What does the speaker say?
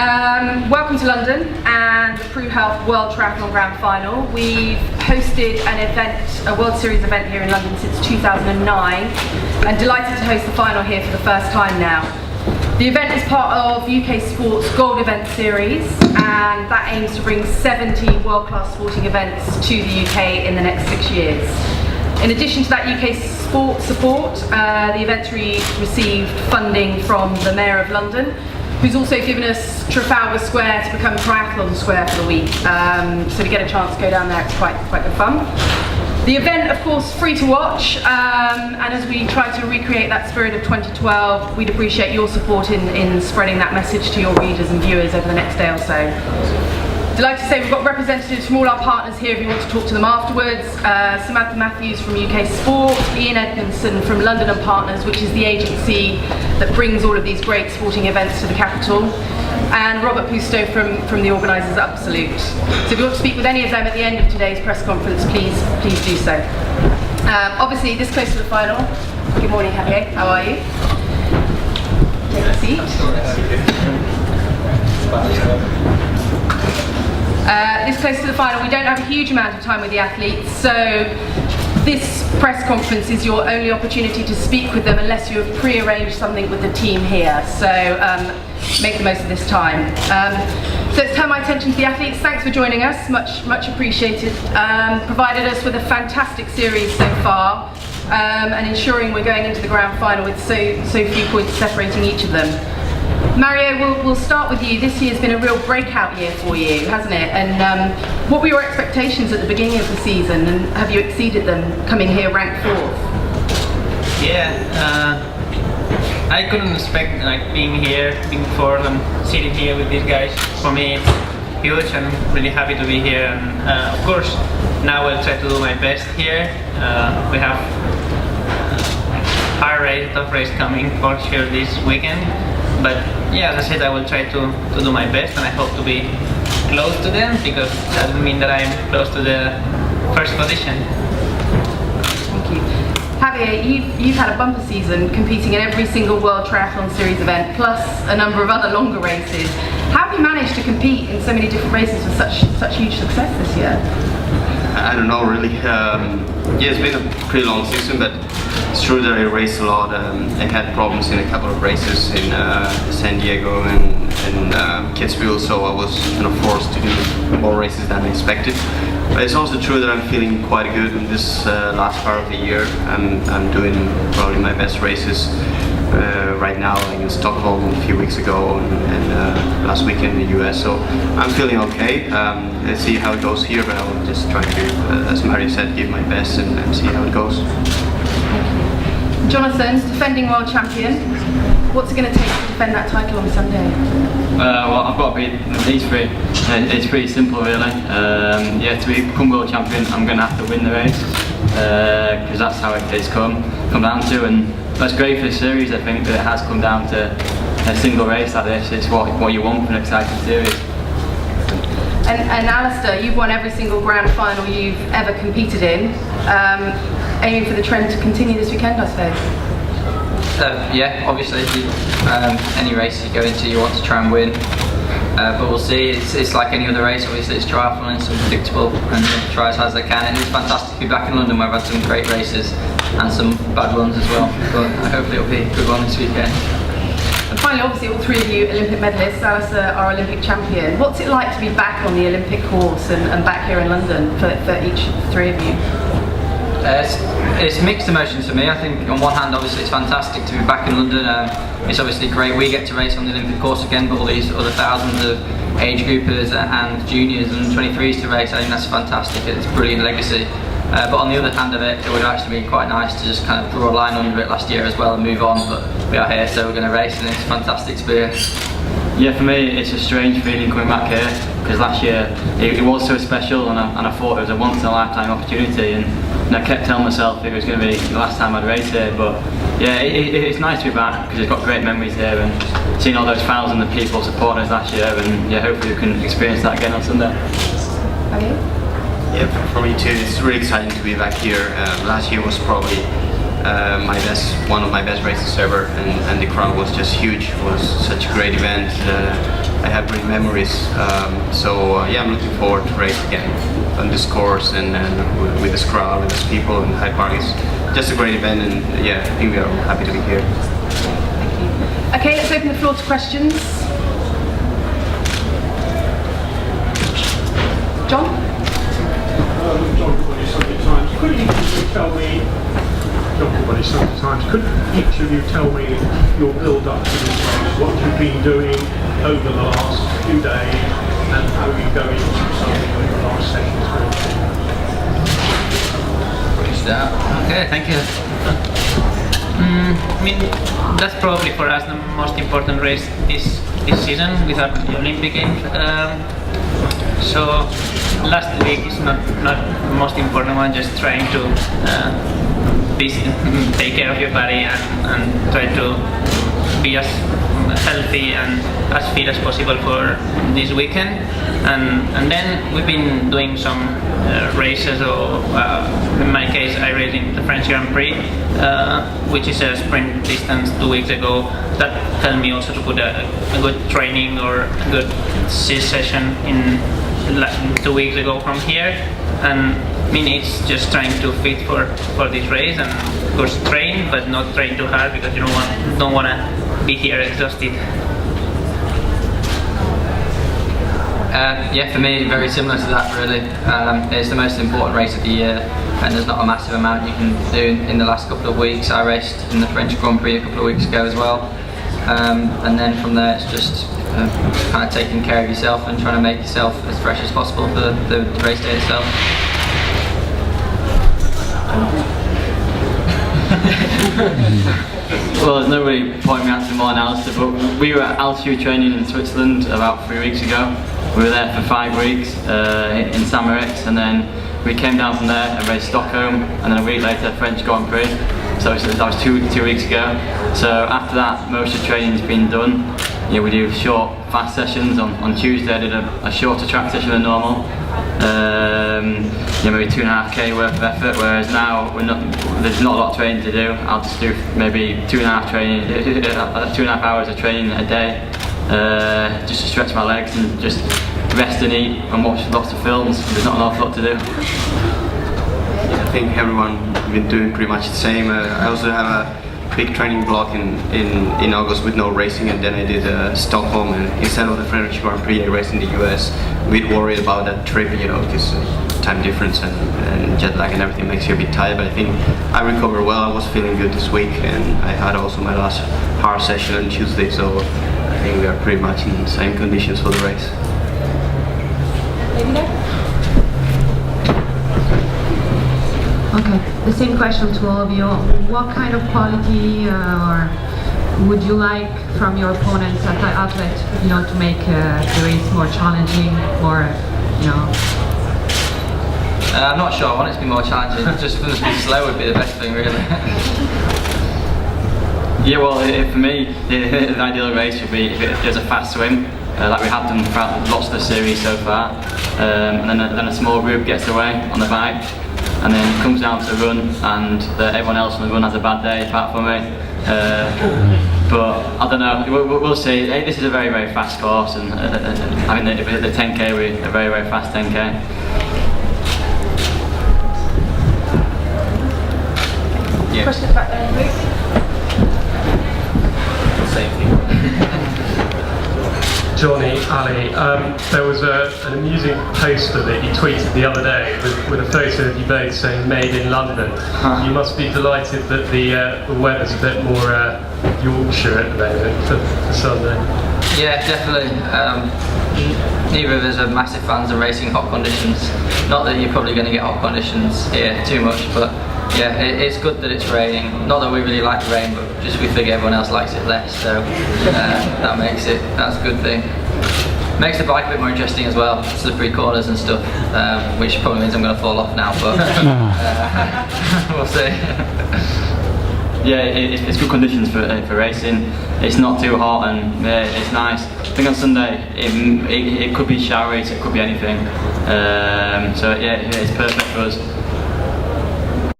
Welcome to London and the PruHealth World Triathlon Grand Final. We've hosted an event, a World Series event here in London since 2009 and delighted to host the final here for the first time now. The event is part of UK Sport's Gold Event Series and that aims to bring 70 world-class sporting events to the UK in the next 6 years. In addition to that UK sport support, the event's received funding from the Mayor of London, who's also given us Trafalgar Square to become Triathlon Square for the week. So we get a chance to go down there, it's quite good fun. The event, of course, free to watch, and as we try to recreate that spirit of 2012, we'd appreciate your support in spreading that message to your readers and viewers over the next day or so. Delighted to say we've got representatives from all our partners here if you want to talk to them afterwards. Samantha Matthews from UK Sport, Ian Edmondson from London and Partners, which is the agency that brings all of these great sporting events to the capital, and Robert Pusto from the organisers Absolute. So if you want to speak with any of them at the end of today's press conference, please do so. Obviously this close to the final, good morning Javier, how are you? Take a seat. This close to the final, we don't have a huge amount of time with the athletes, so this press conference is your only opportunity to speak with them unless you have pre-arranged something with the team here, so make the most of this time. So let's turn my attention to the athletes. Thanks for joining us, much appreciated. Provided us with a fantastic series so far, and ensuring we're going into the grand final with so few points separating each of them. Mario, we'll start with you. This year's been a real breakout year for you, hasn't it? And what were your expectations at the beginning of the season, and have you exceeded them coming here ranked 4th? Yeah, I couldn't expect being here, being 4th and sitting here with these guys. For me it's huge. I'm really happy to be here, and of course now I'll try to do my best here. We have a tough race coming for sure this weekend. But yeah, as I said, I will try to do my best, and I hope to be close to them, because that would mean that I'm close to the first position. Thank you. Javier, you've had a bumper season competing in every single World Triathlon Series event, plus a number of other longer races. How have you managed to compete in so many different races with such huge success this year? I don't know really. Yeah, it's been a pretty long season, but it's true that I raced a lot. I had problems in a couple of races in San Diego and Kitzbühel, so I was kind of forced to do more races than expected. But it's also true that I'm feeling quite good in this last part of the year. I'm doing probably my best races right now, like in Stockholm a few weeks ago and last weekend in the US, so I'm feeling okay. Let's see how it goes here, but I will just try to, as Mario said, give my best and see how it goes. Jonathan, defending world champion, what's it going to take to defend that title on Sunday? Well, I've got to beat these three. It's pretty simple really. Yeah, to become world champion I'm going to have to win the race, because that's how it's come down to, and that's great for the series. I think that it has come down to a single race like this. It's what you want for an exciting series. And Alistair, you've won every single grand final you've ever competed in. Aiming for the trend to continue this weekend, I suppose? Yeah, obviously, any race you go into you want to try and win, but we'll see. It's like any other race, obviously it's triathlon, it's unpredictable, and try as hard as I can. And it's fantastic to be back in London where I've had some great races and some bad ones as well, but hopefully it'll be a good one this weekend. And finally, obviously all three of you Olympic medalists. Alistair, our Olympic champion. What's it like to be back on the Olympic course and back here in London for each three of you? It's mixed emotions for me. I think on one hand obviously it's fantastic to be back in London. It's obviously great we get to race on the Olympic course again, but all these other thousands of age groupers and juniors and 23s to race, I think that's fantastic. It's a brilliant legacy. But on the other hand of it, it would actually be quite nice to just kind of draw a line under it last year as well and move on, but we are here, so we're going to race, and it's a fantastic experience. Yeah, for me it's a strange feeling coming back here, because last year it was so special, and I thought it was a once in a lifetime opportunity, and I kept telling myself it was going to be the last time I'd race here. But yeah, it's nice to be back, because it's got great memories here, and seeing all those thousands of people supporting us last year, and yeah, hopefully we can experience that again on Sunday. Okay. Yeah, for me too, it's really exciting to be back here. Last year was probably one of my best races ever, and the crowd was just huge. It was such a great event. I have great memories. So yeah, I'm looking forward to race again on this course and with this crowd, with these people in Hyde Park. It's just a great event, and yeah, I think we are happy to be here. Okay, let's open the floor to questions. John? John Corbody, Sunday Times. Could each of you tell me, John Corbody, Sunday Times, could each of you tell me your build-up to this race, what you've been doing over the last few days, and how you go into something on your last session's Okay, thank you. I mean, that's probably for us the most important race this season without the Olympic Games. So last week is not the most important one. Just trying to take care of your body and try to be as healthy and as fit as possible for this weekend. And then we've been doing some races, or in my case I raced in the French Grand Prix, which is a sprint distance 2 weeks ago. That helped me also to put a good training or a good session in 2 weeks ago from here. And I mean, it's just trying to fit for this race, and of course train, but not train too hard, because you don't want to be here exhausted. Yeah, for me, very similar to that really. It's the most important race of the year, and there's not a massive amount you can do in the last couple of weeks. I raced in the French Grand Prix a couple of weeks ago as well. And then from there it's just kind of taking care of yourself and trying to make yourself as fresh as possible for the race day itself. Well, there's no really point me answering more than Alistair, but we were at altitude training in Switzerland about 3 weeks ago. We were there for 5 weeks in St. Moritz, and then we came down from there and raced Stockholm, and then a week later French Grand Prix. So that was two weeks ago. So after that, most of the training's been done. We do short, fast sessions. On Tuesday I did a shorter track session than normal. Maybe 2.5k worth of effort, whereas now there's not a lot of training to do. I'll just do maybe 2.5 hours of training a day, just to stretch my legs and just rest and eat and watch lots of films. There's not an awful lot to do. I think everyone been doing pretty much the same. I also have a big training block in August with no racing, and then I did Stockholm, and instead of the French Grand Prix I raced in the US. A bit worried about that trip, because time difference and jet lag and everything makes you a bit tired, but I think I recovered well. I was feeling good this week, and I had also my last hard session on Tuesday, so I think we are pretty much in the same conditions for the race. Okay, the same question to all of you. What kind of quality or would you like from your opponents at the outlet, to make the race more challenging, more, I'm not sure. I want it to be more challenging. Just for them to be slow would be the best thing, really. Yeah, well, for me, the ideal race would be if there's a fast swim, like we have done throughout lots of the series so far, and then a small group gets away on the bike, and then comes down to the run, and everyone else on the run has a bad day apart from me. But I don't know, we'll see. This is a very, very fast course, and I mean the 10k will be a very, very fast 10k. Yeah. Question at the back there, please. Johnny, Ali, there was an amusing poster that you tweeted the other day with a photo of you both saying "Made in London." You must be delighted that the weather's a bit more Yorkshire at the moment for Sunday. Yeah, definitely. Neither of us are massive fans of racing hot conditions. Not that you're probably going to get hot conditions here too much, but yeah, it's good that it's raining. Not that we really like the rain, but just we figure everyone else likes it less, so that's a good thing. Makes the bike a bit more interesting as well, slippery corners and stuff, which probably means I'm going to fall off now, but we'll see. Yeah, it's good conditions for racing. It's not too hot, and it's nice. I think on Sunday it could be showery, so it could be anything. So yeah, it's perfect for us.